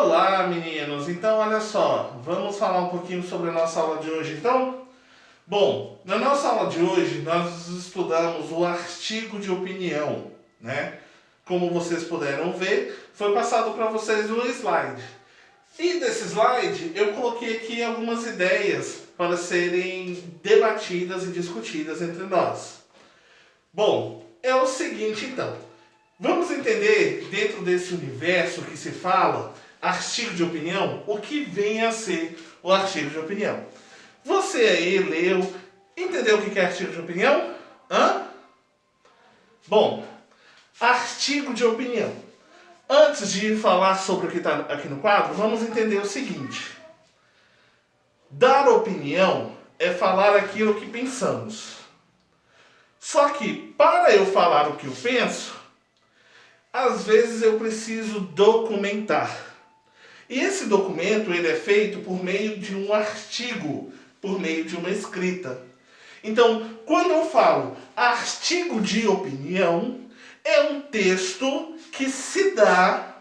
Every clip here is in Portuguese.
Olá, meninos! Então, olha só, vamos falar um pouquinho sobre a nossa aula de hoje, então? Bom, na nossa aula de hoje, nós estudamos o artigo de opinião, né? Como vocês puderam ver, foi passado para vocês um slide. E desse slide, eu coloquei aqui algumas ideias para serem debatidas e discutidas entre nós. Bom, é o seguinte, então. Vamos entender, dentro desse universo que se fala, artigo de opinião, o que vem a ser o artigo de opinião. Você aí leu, entendeu o que é artigo de opinião? Bom, artigo de opinião. Antes de falar sobre o que está aqui no quadro, vamos entender o seguinte. Dar opinião é falar aquilo que pensamos. Só que, para eu falar o que eu penso, às vezes eu preciso documentar. E esse documento ele é feito por meio de um artigo, por meio de uma escrita. Então, quando eu falo artigo de opinião, é um texto que se dá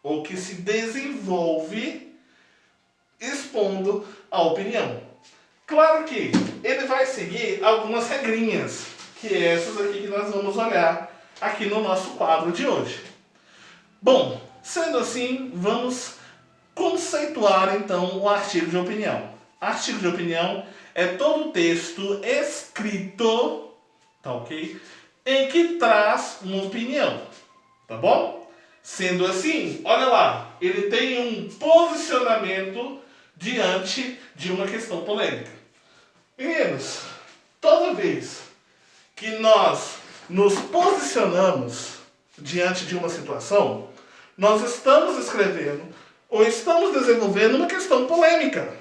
ou que se desenvolve expondo a opinião. Claro que ele vai seguir algumas regrinhas, que é essas aqui que nós vamos olhar aqui no nosso quadro de hoje. Bom, sendo assim, vamos conceituar então o artigo de opinião. Artigo de opinião é todo texto escrito, tá ok? Em que traz uma opinião, tá bom? Sendo assim, olha lá, ele tem um posicionamento diante de uma questão polêmica. Meninos, toda vez que nós nos posicionamos diante de uma situação, nós estamos escrevendo ou estamos desenvolvendo uma questão polêmica.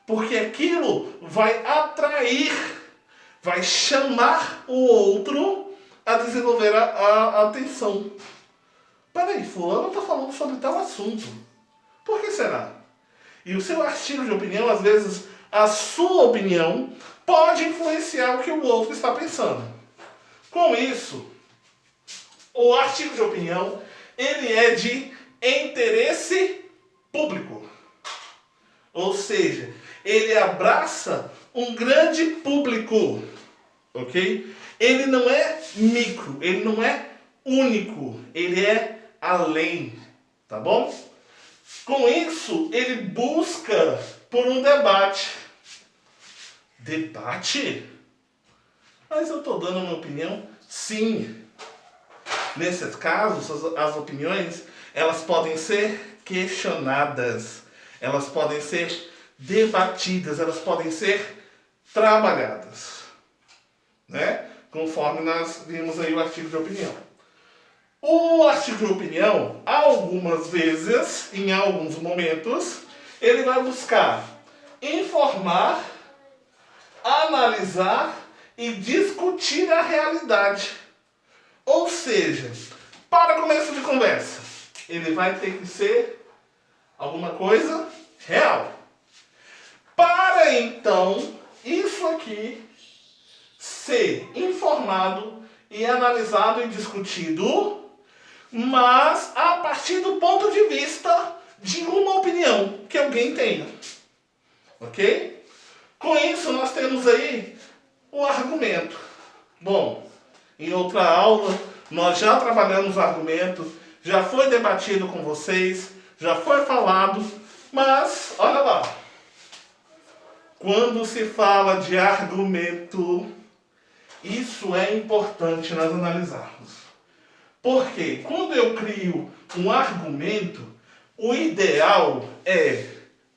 Porque aquilo vai atrair, vai chamar o outro a desenvolver a atenção. Peraí, fulano está falando sobre tal assunto. Por que será? E o seu artigo de opinião, às vezes, a sua opinião pode influenciar o que o outro está pensando. Com isso, o artigo de opinião, ele é de interesse público. Ou seja, ele abraça um grande público, ok? Ele não é micro, ele não é único, ele é além, tá bom? Com isso, ele busca por um debate. Debate? Mas eu estou dando uma opinião? Sim. Nesses casos, as opiniões, elas podem ser questionadas, elas podem ser debatidas, elas podem ser trabalhadas, né? Conforme nós vimos aí o artigo de opinião. O artigo de opinião, algumas vezes, em alguns momentos, ele vai buscar informar, analisar e discutir a realidade. Ou seja, para começo de conversa, ele vai ter que ser alguma coisa real. Para então, isso aqui ser informado e analisado e discutido, mas a partir do ponto de vista de uma opinião que alguém tenha. Ok? Com isso, nós temos aí o argumento. Bom, em outra aula, nós já trabalhamos o argumento, já foi debatido com vocês, já foi falado, mas, olha lá, quando se fala de argumento, isso é importante nós analisarmos. Porque quando eu crio um argumento, o ideal é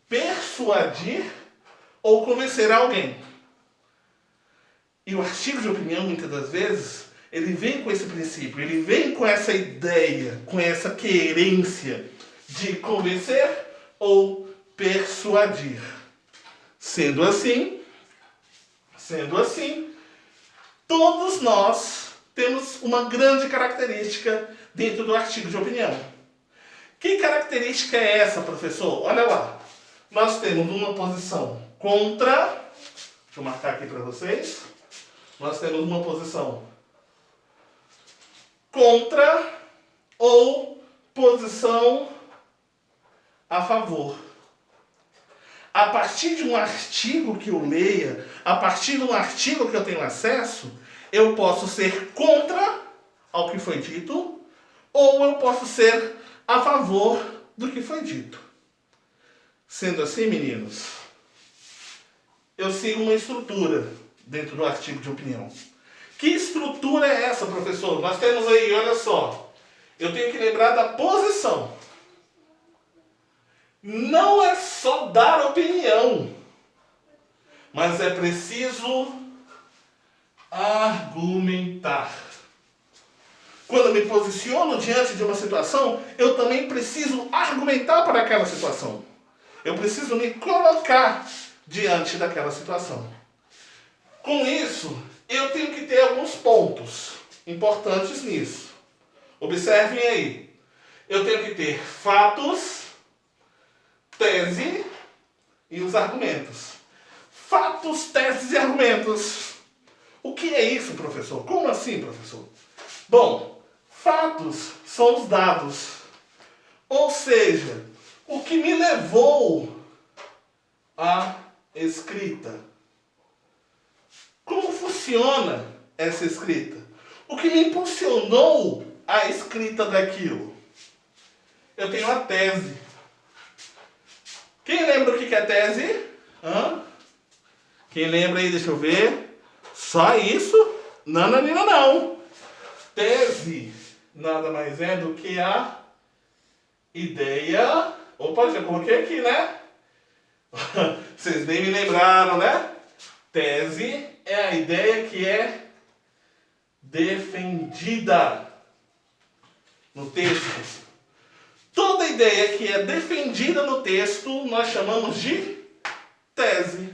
persuadir ou convencer alguém. E o artigo de opinião, muitas das vezes, ele vem com esse princípio, ele vem com essa ideia, com essa querência de convencer ou persuadir. Sendo assim, todos nós temos uma grande característica dentro do artigo de opinião. Que característica é essa, professor? Olha lá. Nós temos uma posição contra, deixa eu marcar aqui para vocês. Nós temos uma posição contra ou posição a favor. A partir de um artigo que eu leia, a partir de um artigo que eu tenho acesso, eu posso ser contra ao que foi dito, ou eu posso ser a favor do que foi dito. Sendo assim, meninos, eu sigo uma estrutura dentro do artigo de opinião. Que estrutura é essa, professor? Nós temos aí, olha só, eu tenho que lembrar da posição. Não é só dar opinião, mas é preciso argumentar. Quando eu me posiciono diante de uma situação, eu também preciso argumentar para aquela situação. Eu preciso me colocar diante daquela situação. Com isso, eu tenho que ter alguns pontos importantes nisso. Observem aí. Eu tenho que ter fatos, tese e os argumentos. Fatos, teses e argumentos. O que é isso, professor? Como assim, professor? Bom, fatos são os dados. Ou seja, o que me levou à escrita. Como funciona essa escrita? O que me impulsionou à escrita daquilo? Eu tenho a tese. Quem lembra o que é tese? Hã? Quem lembra aí, deixa eu ver. Só isso? Não. Tese nada mais é do que a ideia. Opa, já coloquei aqui, né? Vocês nem me lembraram, né? Tese é a ideia que é defendida no texto. Toda ideia que é defendida no texto nós chamamos de tese.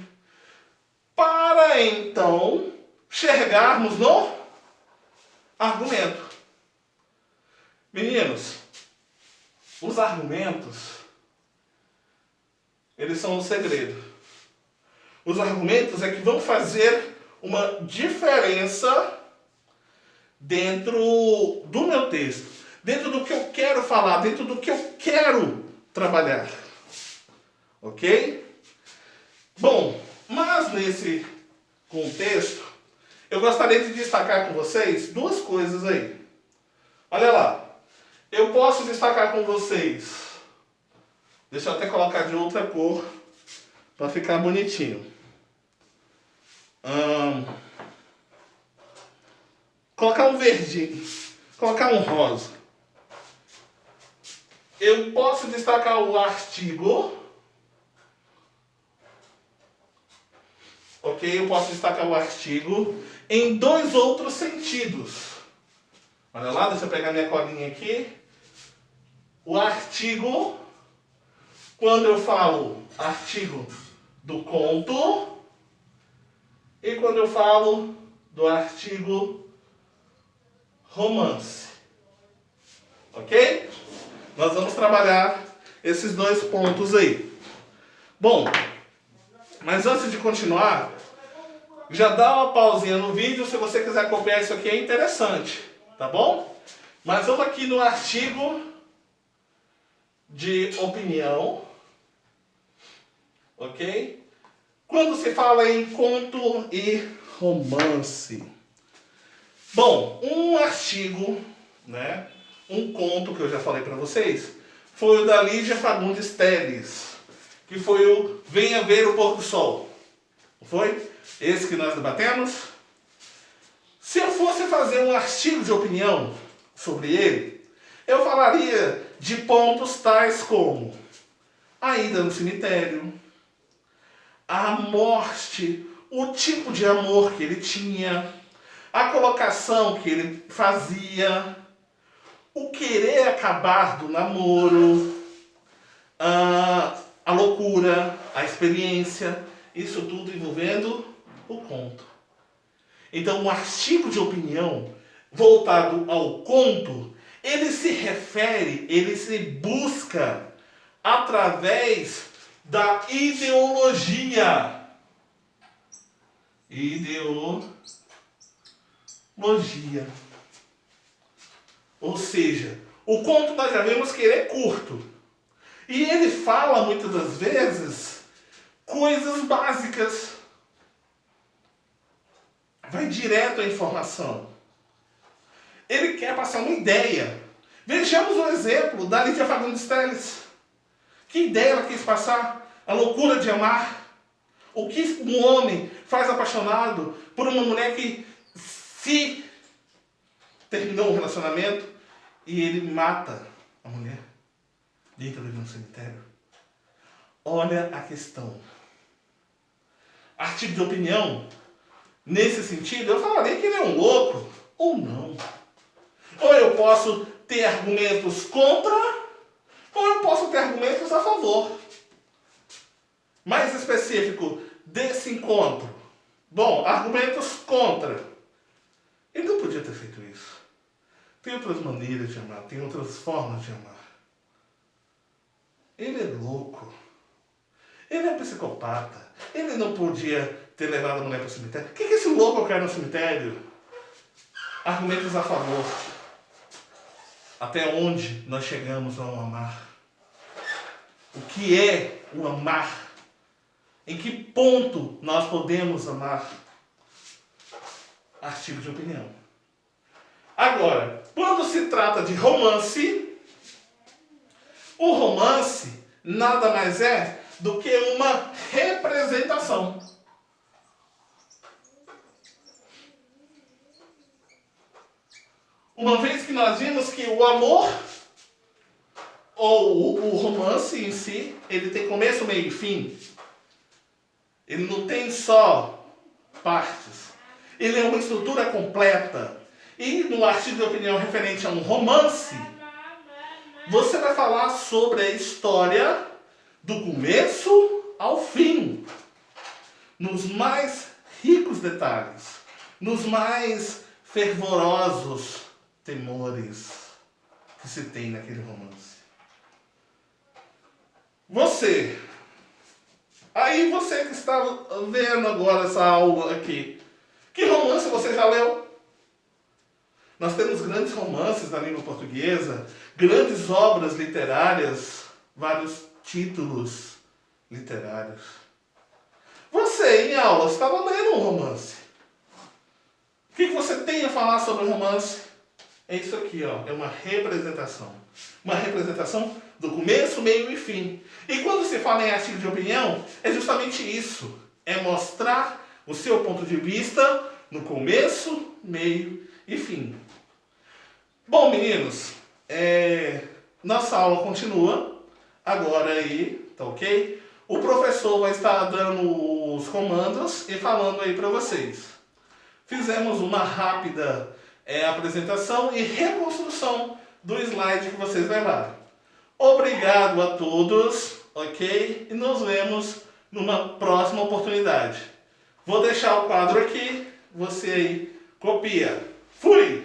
Para então chegarmos no argumento. Meninos, os argumentos, eles são o segredo. Os argumentos é que vão fazer uma diferença dentro do meu texto, dentro do que eu quero falar, dentro do que eu quero trabalhar. Ok? Bom, mas nesse contexto, eu gostaria de destacar com vocês duas coisas aí. Olha lá, eu posso destacar com vocês, deixa eu até colocar de outra cor, para ficar bonitinho. Colocar um verdinho, colocar um rosa. Eu posso destacar o artigo. Ok? Eu posso destacar o artigo em dois outros sentidos. Olha lá, deixa eu pegar minha colinha aqui. O artigo, quando eu falo artigo do conto, e quando eu falo do artigo romance. Ok? Nós vamos trabalhar esses dois pontos aí. Bom, mas antes de continuar, já dá uma pausinha no vídeo se você quiser acompanhar isso aqui, é interessante, tá bom? Mas vamos aqui no artigo de opinião, ok? Quando se fala em conto e romance. Bom, um artigo, né? Um conto que eu já falei para vocês, foi o da Lígia Fagundes Telles, que foi o Venha Ver o Pôr do Sol. Foi? Esse que nós debatemos. Se eu fosse fazer um artigo de opinião sobre ele, eu falaria de pontos tais como a ida no cemitério, a morte, o tipo de amor que ele tinha, a colocação que ele fazia, o querer acabar do namoro, a loucura, a experiência, isso tudo envolvendo o conto. Então, um artigo de opinião voltado ao conto, ele se refere, ele se busca através da ideologia. Ideologia. Ou seja, o conto nós já vimos que ele é curto. E ele fala muitas das vezes coisas básicas. Vai direto à informação. Ele quer passar uma ideia. Vejamos o exemplo da Lídia Fagundes Telles. Que ideia ela quis passar? A loucura de amar. O que um homem faz apaixonado por uma mulher que se terminou um relacionamento e ele mata a mulher dentro de um cemitério. Olha a questão. Artigo de opinião, nesse sentido, eu falaria que ele é um louco ou não. Ou eu posso ter argumentos contra, ou eu posso ter argumentos a favor. Mais específico desse encontro. Bom, argumentos contra. Ele não podia ter feito isso. Tem outras maneiras de amar, tem outras formas de amar. Ele é louco. Ele é um psicopata. Ele não podia ter levado a mulher para o cemitério. O que esse louco quer no cemitério? Argumentos a favor. Até onde nós chegamos ao amar? O que é o amar? Em que ponto nós podemos amar? Artigo de opinião. Agora, quando se trata de romance, o romance nada mais é do que uma representação. Uma vez que nós vimos que o amor, ou o romance em si, ele tem começo, meio e fim. Ele não tem só partes. Ele é uma estrutura completa. E no artigo de opinião referente a um romance, você vai falar sobre a história do começo ao fim. Nos mais ricos detalhes. Nos mais fervorosos temores que se tem naquele romance. Você que está vendo agora essa aula aqui, que romance você já leu? Nós temos grandes romances na língua portuguesa, grandes obras literárias, vários títulos literários. Você, em aula, estava lendo um romance. O que você tem a falar sobre o romance? É isso aqui, ó, é uma representação. Uma representação do começo, meio e fim. E quando se fala em artigo de opinião, é justamente isso. É mostrar o seu ponto de vista no começo, meio e fim. Bom, meninos, nossa aula continua agora aí, tá ok? O professor vai estar dando os comandos e falando aí para vocês. Fizemos uma rápida apresentação e reconstrução do slide que vocês levaram. Obrigado a todos, ok? E nos vemos numa próxima oportunidade. Vou deixar o quadro aqui, você aí copia. Fui!